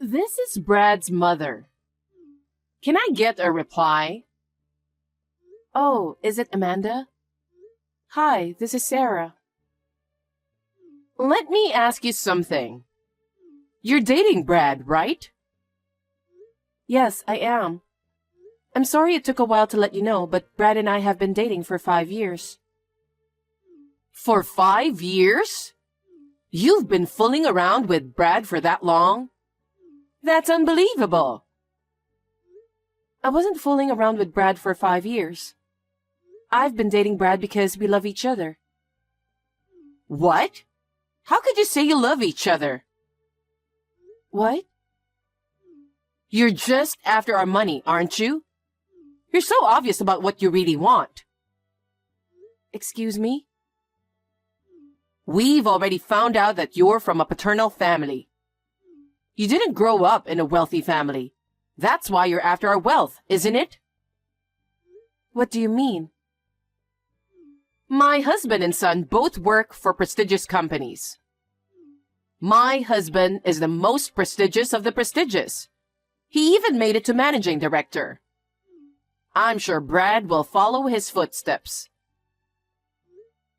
This is Brad's mother. Can I get a reply? Oh, is it Amanda? Hi, this is Sarah. Let me ask you something. You're dating Brad, right? Yes, I am. I'm sorry it took a while to let you know, but Brad and I have been dating for 5 years. For 5 years? You've been fooling around with Brad for that long? That's unbelievable. I wasn't fooling around with Brad for 5 years. I've been dating Brad because we love each other. What? How could you say you love each other? What? You're just after our money, aren't you? You're so obvious about what you really want. Excuse me? We've already found out that you're from a paternal family. You didn't grow up in a wealthy family. That's why you're after our wealth, isn't it? What do you mean? My husband and son both work for prestigious companies. My husband is the most prestigious of the prestigious. He even made it to managing director. I'm sure Brad will follow his footsteps.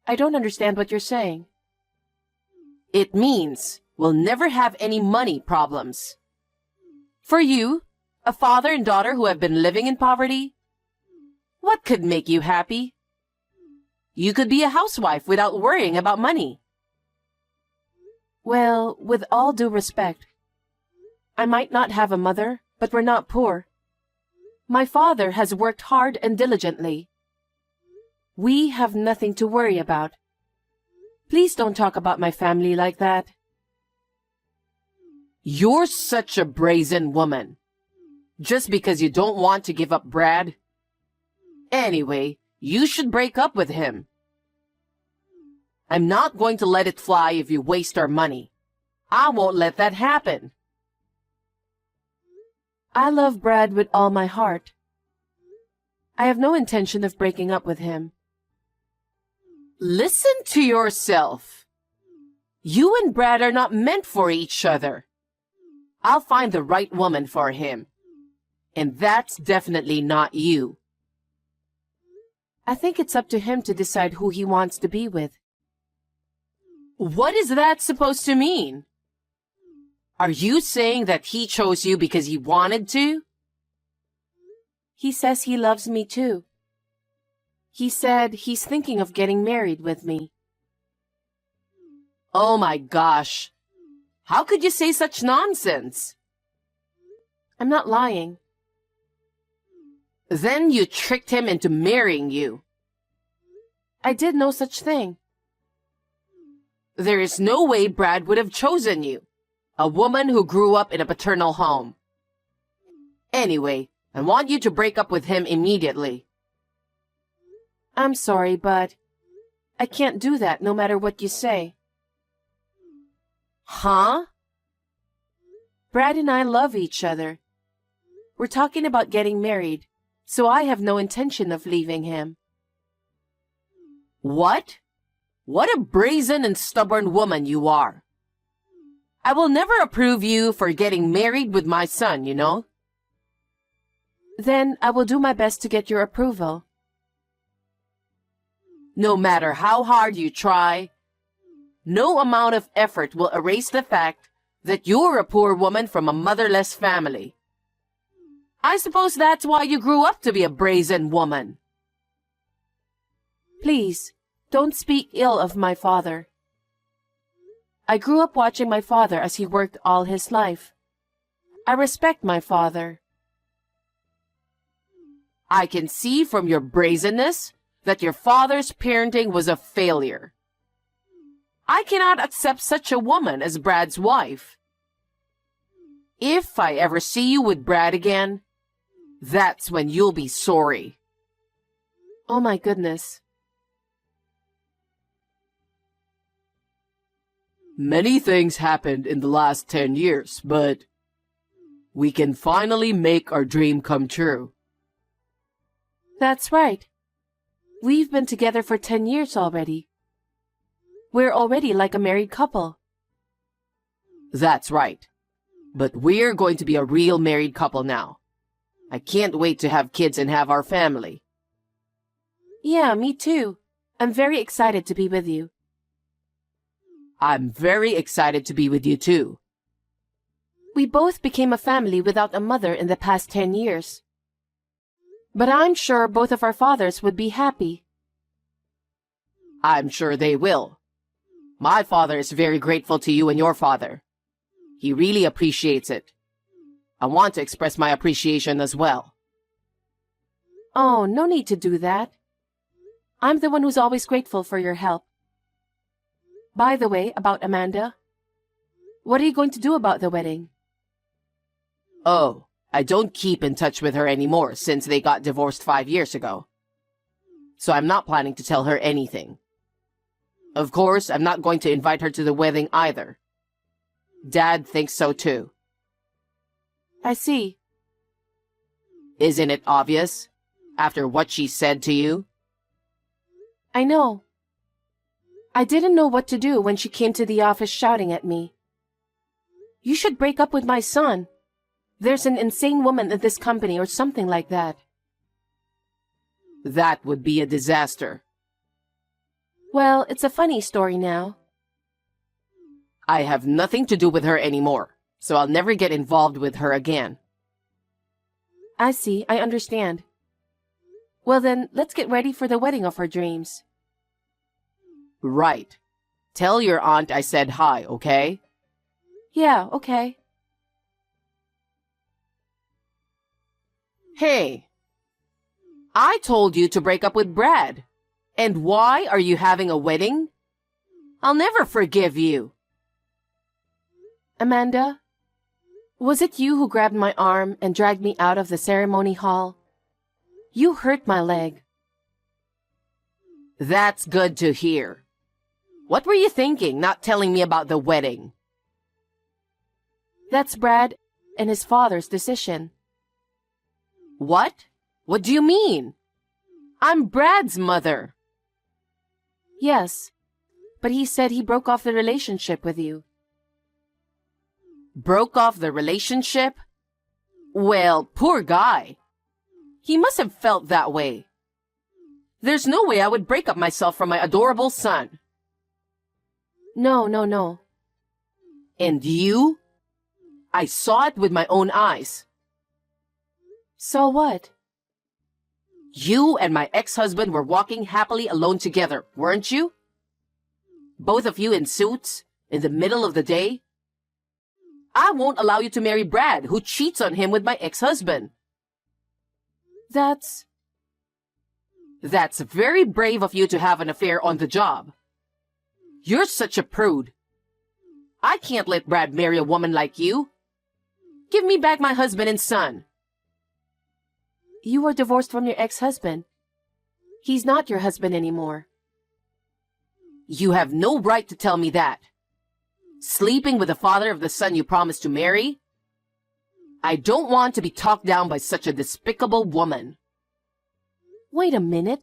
I don't understand what you're saying. It means we'll never have any money problems. For you, a father and daughter who have been living in poverty, what could make you happy? You could be a housewife without worrying about money. Well, with all due respect, I might not have a mother, but we're not poor. My father has worked hard and diligently. We have nothing to worry about. Please don't talk about my family like that. You're such a brazen woman. Just because you don't want to give up Brad. Anyway, you should break up with him. I'm not going to let it fly if you waste our money. I won't let that happen. I love Brad with all my heart. I have no intention of breaking up with him. Listen to yourself. You and Brad are not meant for each other. I'll find the right woman for him. And that's definitely not you. I think it's up to him to decide who he wants to be with. What is that supposed to mean? Are you saying that he chose you because he wanted to? He says he loves me too. He said he's thinking of getting married with me. Oh my gosh. How could you say such nonsense? I'm not lying. Then you tricked him into marrying you. I did no such thing. There is no way Brad would have chosen you, a woman who grew up in a paternal home. Anyway, I want you to break up with him immediately. I'm sorry, but I can't do that no matter what you say. Huh? Brad and I love each other. We're talking about getting married, so I have no intention of leaving him. What? What a brazen and stubborn woman you are. I will never approve you for getting married with my son, you know. Then I will do my best to get your approval. No matter how hard you try, no amount of effort will erase the fact that you're a poor woman from a motherless family. I suppose that's why you grew up to be a brazen woman. Please, don't speak ill of my father. I grew up watching my father as he worked all his life. I respect my father. I can see from your brazenness that your father's parenting was a failure. I cannot accept such a woman as Brad's wife. If I ever see you with Brad again, that's when you'll be sorry. Oh my goodness. Many things happened in the last 10 years, but we can finally make our dream come true. That's right. We've been together for 10 years already. We're already like a married couple. That's right. But we're going to be a real married couple now. I can't wait to have kids and have our family. Yeah, me too. I'm very excited to be with you. I'm very excited to be with you too. We both became a family without a mother in the past 10 years. But I'm sure both of our fathers would be happy. I'm sure they will. My father is very grateful to you and your father. He really appreciates it. I want to express my appreciation as well. Oh, no need to do that. I'm the one who's always grateful for your help. By the way, about Amanda, what are you going to do about the wedding? Oh, I don't keep in touch with her anymore since they got divorced 5 years ago. So I'm not planning to tell her anything. Of course, I'm not going to invite her to the wedding either. Dad thinks so too. I see. Isn't it obvious, after what she said to you? I know. I didn't know what to do when she came to the office shouting at me. You should break up with my son. There's an insane woman in this company or something like that. That would be a disaster. Well, it's a funny story now. I have nothing to do with her anymore, so I'll never get involved with her again. I see, I understand. Well then, let's get ready for the wedding of our dreams. Right. Tell your aunt I said hi, okay? Yeah, okay. Hey, I told you to break up with Brad. And why are you having a wedding? I'll never forgive you. Amanda, was it you who grabbed my arm and dragged me out of the ceremony hall? You hurt my leg. That's good to hear. What were you thinking, not telling me about the wedding? That's Brad and his father's decision. What? What do you mean? I'm Brad's mother. Yes, but he said he broke off the relationship with you. Broke off the relationship? Well, poor guy. He must have felt that way. There's no way I would break up myself from my adorable son. No, no, no. And you? I saw it with my own eyes. So what? You and my ex-husband were walking happily alone together, weren't you? Both of you in suits, in the middle of the day? I won't allow you to marry Brad, who cheats on him with my ex-husband. That's very brave of you to have an affair on the job. You're such a prude. I can't let Brad marry a woman like you. Give me back my husband and son. You were divorced from your ex-husband. He's not your husband anymore. You have no right to tell me that. Sleeping with the father of the son you promised to marry? I don't want to be talked down by such a despicable woman. Wait a minute.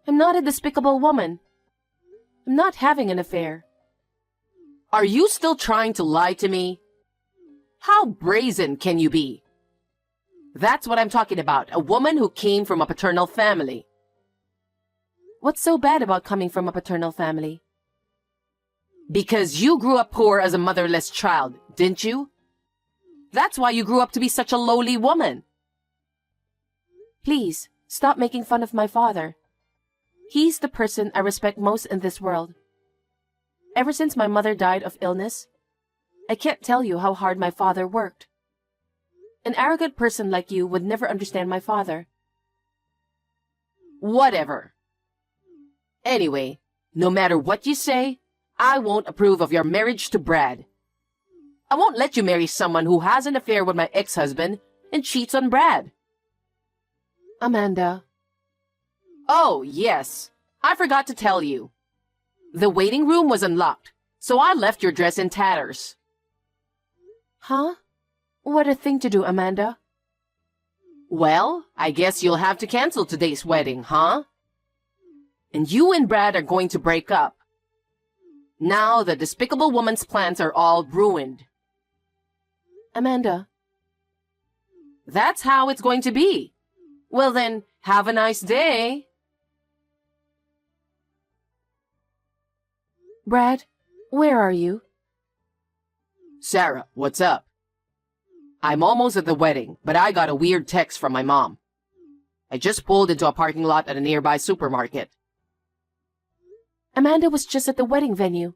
I'm not a despicable woman. I'm not having an affair. Are you still trying to lie to me? How brazen can you be? That's what I'm talking about, a woman who came from a paternal family. What's so bad about coming from a paternal family? Because you grew up poor as a motherless child, didn't you? That's why you grew up to be such a lowly woman. Please, stop making fun of my father. He's the person I respect most in this world. Ever since my mother died of illness, I can't tell you how hard my father worked. An arrogant person like you would never understand my father. Whatever. Anyway, no matter what you say, I won't approve of your marriage to Brad. I won't let you marry someone who has an affair with my ex-husband and cheats on Brad. Amanda. Oh, yes. I forgot to tell you. The waiting room was unlocked, so I left your dress in tatters. Huh? What a thing to do, Amanda. Well, I guess you'll have to cancel today's wedding, huh? And you and Brad are going to break up. Now the despicable woman's plans are all ruined. Amanda. That's how it's going to be. Well then, have a nice day. Brad, where are you? Sarah, what's up? I'm almost at the wedding, but I got a weird text from my mom. I just pulled into a parking lot at a nearby supermarket. Amanda was just at the wedding venue.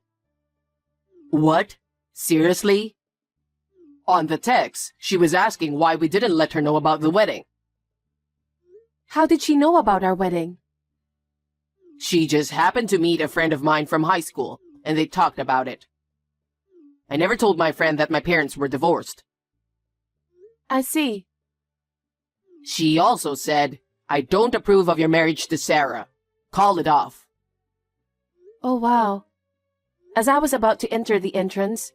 What? Seriously? On the text, she was asking why we didn't let her know about the wedding. How did she know about our wedding? She just happened to meet a friend of mine from high school, and they talked about it. I never told my friend that my parents were divorced. I see. She also said, I don't approve of your marriage to Sarah. Call it off. Oh, wow. As I was about to enter the entrance,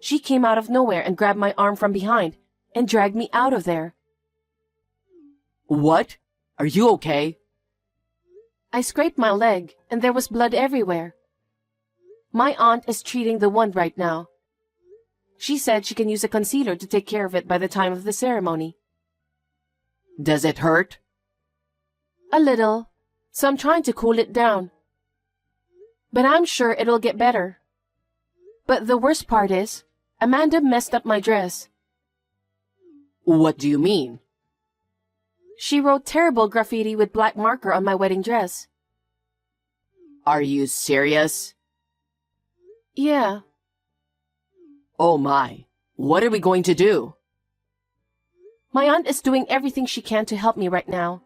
she came out of nowhere and grabbed my arm from behind and dragged me out of there. What? Are you okay? I scraped my leg and there was blood everywhere. My aunt is treating the wound right now. She said she can use a concealer to take care of it by the time of the ceremony. Does it hurt? A little, so I'm trying to cool it down. But I'm sure it'll get better. But the worst part is, Amanda messed up my dress. What do you mean? She wrote terrible graffiti with black marker on my wedding dress. Are you serious? Yeah. Oh my, what are we going to do? My aunt is doing everything she can to help me right now.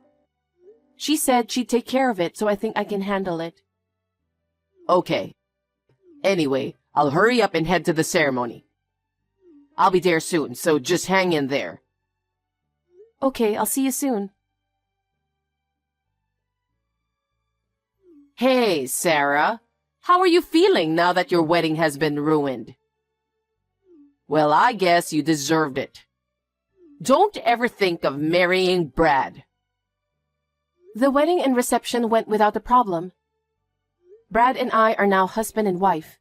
She said she'd take care of it, so I think I can handle it. Okay. Anyway, I'll hurry up and head to the ceremony. I'll be there soon, so just hang in there. Okay, I'll see you soon. Hey, Sarah. How are you feeling now that your wedding has been ruined? Well, I guess you deserved it. Don't ever think of marrying Brad. The wedding and reception went without a problem. Brad and I are now husband and wife.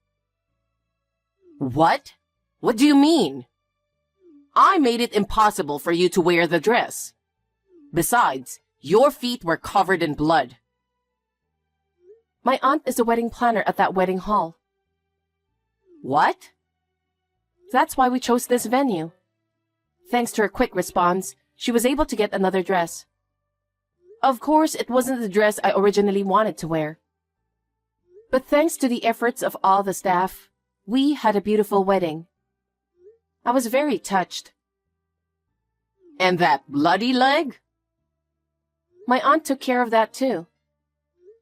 What? What do you mean? I made it impossible for you to wear the dress. Besides, your feet were covered in blood. My aunt is a wedding planner at that wedding hall. What? That's why we chose this venue. Thanks to her quick response, she was able to get another dress. Of course, it wasn't the dress I originally wanted to wear. But thanks to the efforts of all the staff, we had a beautiful wedding. I was very touched. And that bloody leg? My aunt took care of that too.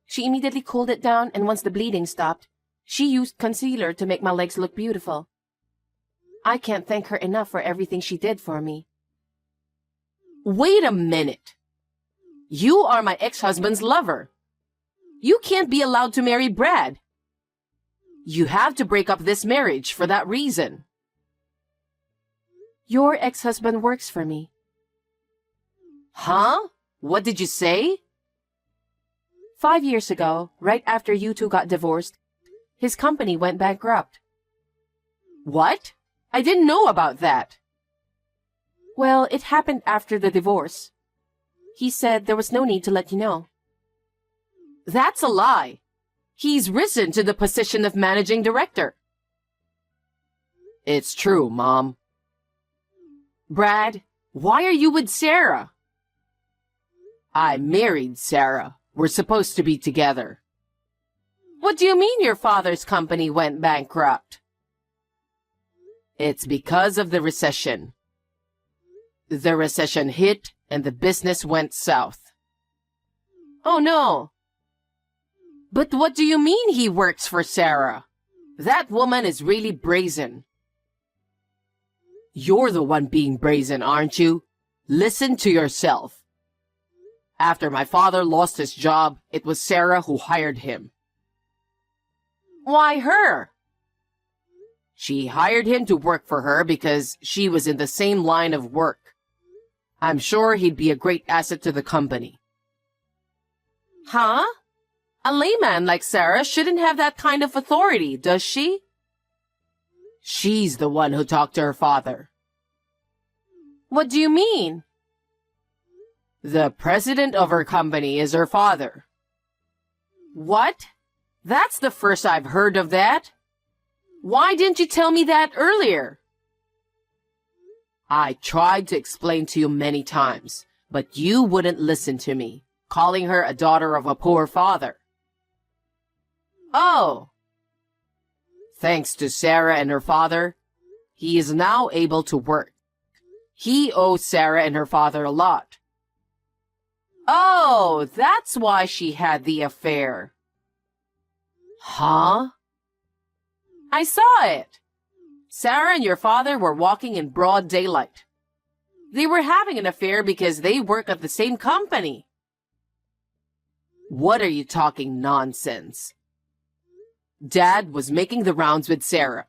She immediately cooled it down, and once the bleeding stopped, she used concealer to make my legs look beautiful. I can't thank her enough for everything she did for me. Wait a minute. You are my ex-husband's lover. You can't be allowed to marry Brad. You have to break up this marriage for that reason. Your ex-husband works for me. Huh? What did you say? 5 years ago, right after you two got divorced, his company went bankrupt. What? I didn't know about that. Well, it happened after the divorce. He said there was no need to let you know. That's a lie. He's risen to the position of managing director. It's true, Mom. Brad, why are you with Sarah? I married Sarah. We're supposed to be together. What do you mean your father's company went bankrupt? It's because of the recession. The recession hit and the business went south. Oh no. But what do you mean he works for Sarah? That woman is really brazen. You're the one being brazen, aren't you? Listen to yourself. After my father lost his job, it was Sarah who hired him. Why her? She hired him to work for her because she was in the same line of work. I'm sure he'd be a great asset to the company. Huh? A layman like Sarah shouldn't have that kind of authority, does she? She's the one who talked to her father. What do you mean? The president of her company is her father. What? That's the first I've heard of that. Why didn't you tell me that earlier? I tried to explain to you many times, but you wouldn't listen to me, calling her a daughter of a poor father. Oh. Thanks to Sarah and her father, he is now able to work. He owes Sarah and her father a lot. Oh, that's why she had the affair. Huh? I saw it. Sarah and your father were walking in broad daylight. They were having an affair because they work at the same company. What are you talking nonsense? Dad was making the rounds with Sarah.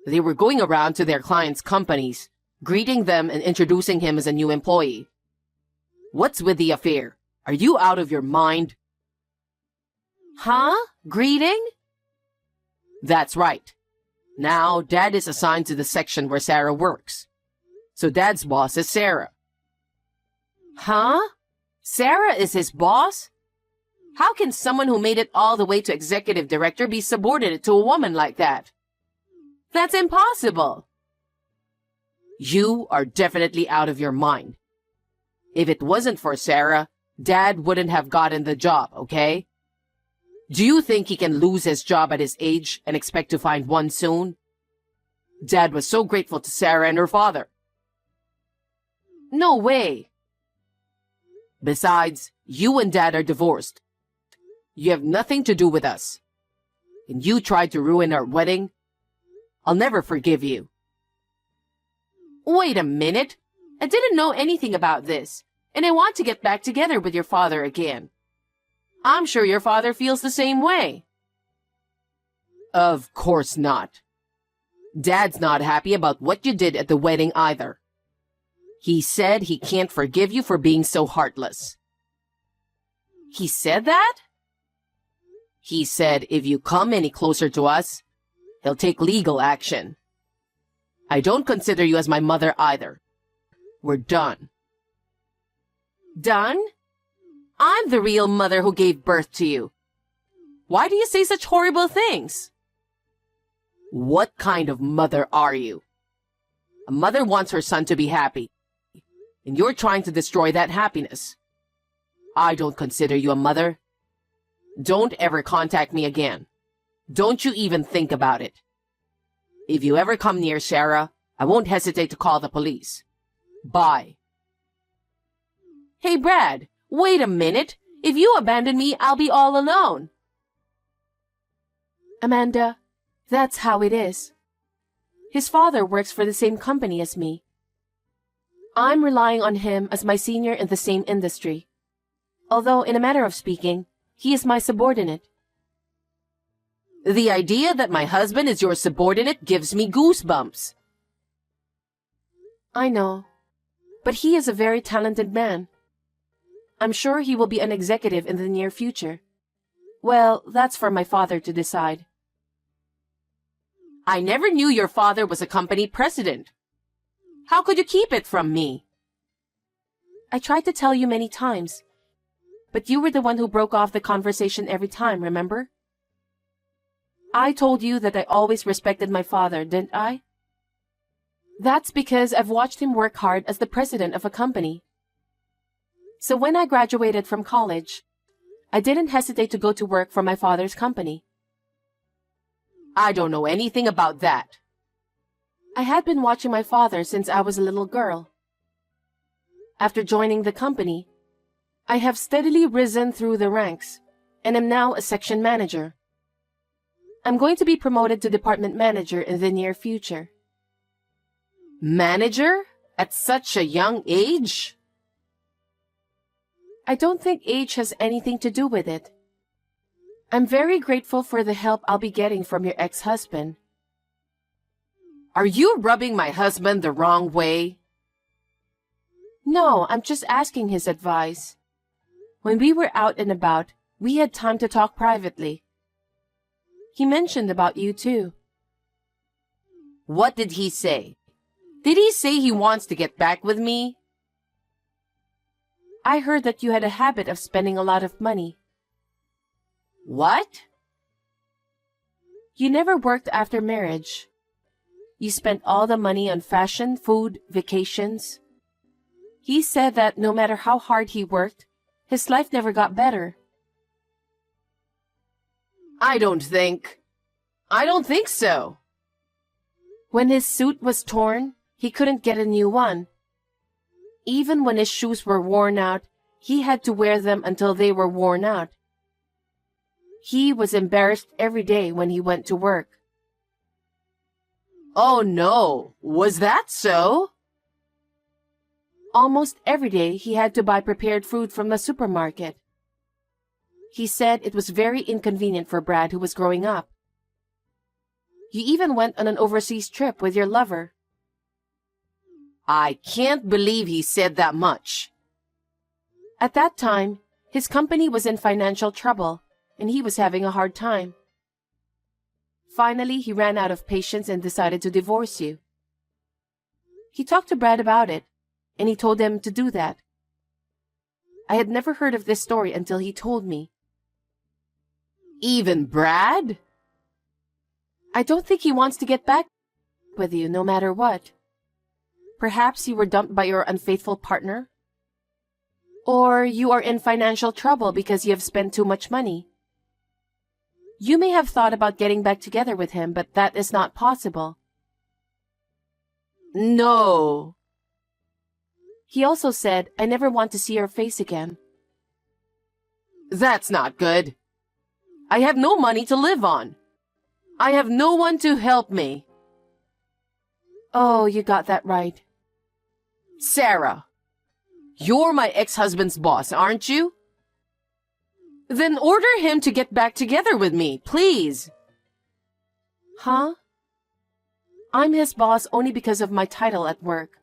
They were going around to their clients' companies, greeting them and introducing him as a new employee. What's with the affair? Are you out of your mind? Huh? Greeting? That's right. Now, Dad is assigned to the section where Sarah works. So Dad's boss is Sarah. Huh? Sarah is his boss? How can someone who made it all the way to executive director be subordinate to a woman like that? That's impossible. You are definitely out of your mind. If it wasn't for Sarah, Dad wouldn't have gotten the job, okay? Do you think he can lose his job at his age and expect to find one soon? Dad was so grateful to Sarah and her father. No way. Besides, you and Dad are divorced. You have nothing to do with us. And you tried to ruin our wedding? I'll never forgive you. Wait a minute. I didn't know anything about this, and I want to get back together with your father again. I'm sure your father feels the same way. Of course not. Dad's not happy about what you did at the wedding either. He said he can't forgive you for being so heartless. He said that? He said if you come any closer to us, he'll take legal action. I don't consider you as my mother either. We're done. Done? I'm the real mother who gave birth to you. Why do you say such horrible things? What kind of mother are you? A mother wants her son to be happy, and you're trying to destroy that happiness. I don't consider you a mother. Don't ever contact me again. Don't you even think about it. If you ever come near Sarah, I won't hesitate to call the police. Bye. Hey, Brad, wait a minute. If you abandon me, I'll be all alone. Amanda, that's how it is. His father works for the same company as me. I'm relying on him as my senior in the same industry. Although, in a matter of speaking, he is my subordinate. The idea that my husband is your subordinate gives me goosebumps. I know, but he is a very talented man. I'm sure he will be an executive in the near future. Well, that's for my father to decide. I never knew your father was a company president. How could you keep it from me? I tried to tell you many times, but you were the one who broke off the conversation every time, remember? I told you that I always respected my father, didn't I? That's because I've watched him work hard as the president of a company. So when I graduated from college, I didn't hesitate to go to work for my father's company. I don't know anything about that. I had been watching my father since I was a little girl. After joining the company, I have steadily risen through the ranks and am now a section manager. I'm going to be promoted to department manager in the near future. Manager? At such a young age? I don't think age has anything to do with it. I'm very grateful for the help I'll be getting from your ex-husband. Are you rubbing my husband the wrong way? No, I'm just asking his advice. When we were out and about, we had time to talk privately. He mentioned about you too. What did he say? Did he say he wants to get back with me? I heard that you had a habit of spending a lot of money. What? You never worked after marriage. You spent all the money on fashion, food, vacations. He said that no matter how hard he worked, his life never got better. I don't think so. When his suit was torn, he couldn't get a new one. Even when his shoes were worn out, he had to wear them until they were worn out. He was embarrassed every day when he went to work. Oh no, was that so? Almost every day he had to buy prepared food from the supermarket. He said it was very inconvenient for Brad, who was growing up. You even went on an overseas trip with your lover. I can't believe he said that much. At that time, his company was in financial trouble, and he was having a hard time. Finally, he ran out of patience and decided to divorce you. He talked to Brad about it, and he told him to do that. I had never heard of this story until he told me. Even Brad? I don't think he wants to get back with you no matter what. Perhaps you were dumped by your unfaithful partner? Or you are in financial trouble because you have spent too much money. You may have thought about getting back together with him, but that is not possible. No. He also said, I never want to see your face again. That's not good. I have no money to live on. I have no one to help me. Oh, you got that right. Sarah, you're my ex-husband's boss, aren't you? Then order him to get back together with me, please. Huh? I'm his boss only because of my title at work.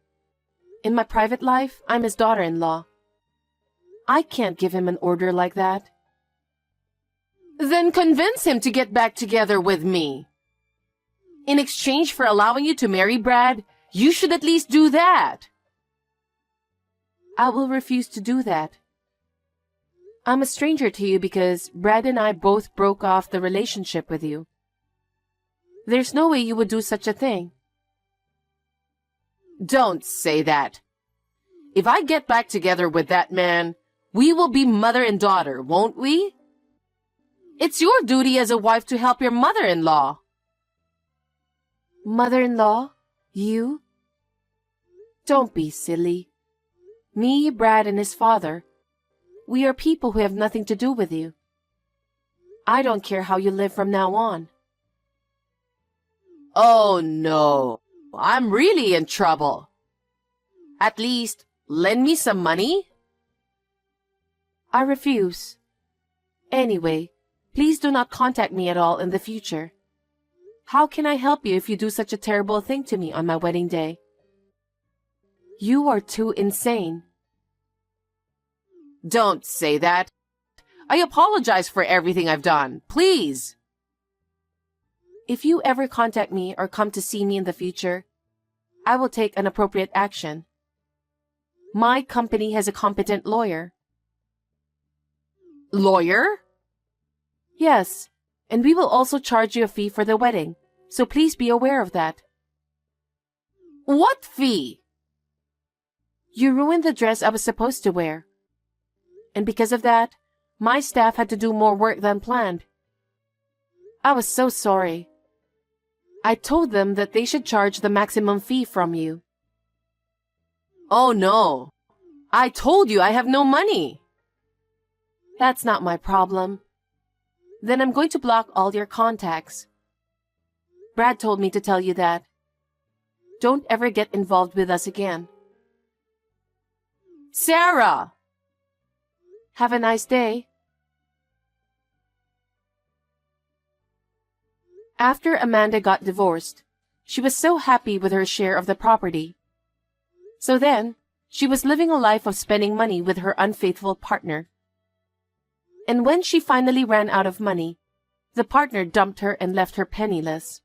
In my private life, I'm his daughter-in-law. I can't give him an order like that. Then convince him to get back together with me. In exchange for allowing you to marry Brad, you should at least do that. I will refuse to do that. I'm a stranger to you because Brad and I both broke off the relationship with you. There's no way you would do such a thing. Don't say that. If I get back together with that man, we will be mother and daughter, won't we? It's your duty as a wife to help your mother-in-law. Mother-in-law? You? Don't be silly. Me, Brad, and his father, we are people who have nothing to do with you. I don't care how you live from now on. Oh no, I'm really in trouble. At least, lend me some money? I refuse. Anyway, please do not contact me at all in the future. How can I help you if you do such a terrible thing to me on my wedding day? You are too insane. Don't say that. I apologize for everything I've done. Please. If you ever contact me or come to see me in the future, I will take an appropriate action. My company has a competent lawyer. Lawyer? Yes, and we will also charge you a fee for the wedding, so please be aware of that. What fee? You ruined the dress I was supposed to wear. And because of that, my staff had to do more work than planned. I was so sorry. I told them that they should charge the maximum fee from you. Oh no. I told you I have no money. That's not my problem. Then I'm going to block all your contacts. Brad told me to tell you that. Don't ever get involved with us again. Sarah! Have a nice day. After Amanda got divorced, she was so happy with her share of the property. So then, she was living a life of spending money with her unfaithful partner. And when she finally ran out of money, the partner dumped her and left her penniless.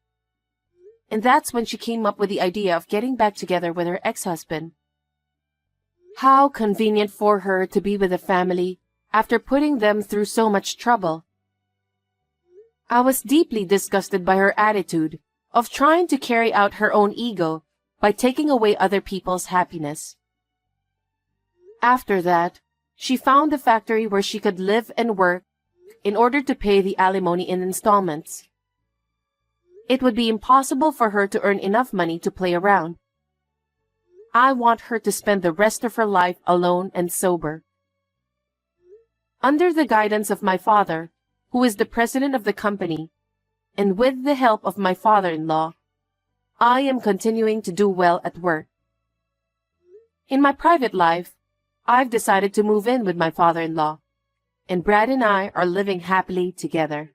And that's when she came up with the idea of getting back together with her ex-husband. How convenient for her to be with a family after putting them through so much trouble. I was deeply disgusted by her attitude of trying to carry out her own ego by taking away other people's happiness. After that, she found a factory where she could live and work in order to pay the alimony in installments. It would be impossible for her to earn enough money to play around. I want her to spend the rest of her life alone and sober. Under the guidance of my father, who is the president of the company, and with the help of my father-in-law, I am continuing to do well at work. In my private life, I've decided to move in with my father-in-law, and Brad and I are living happily together.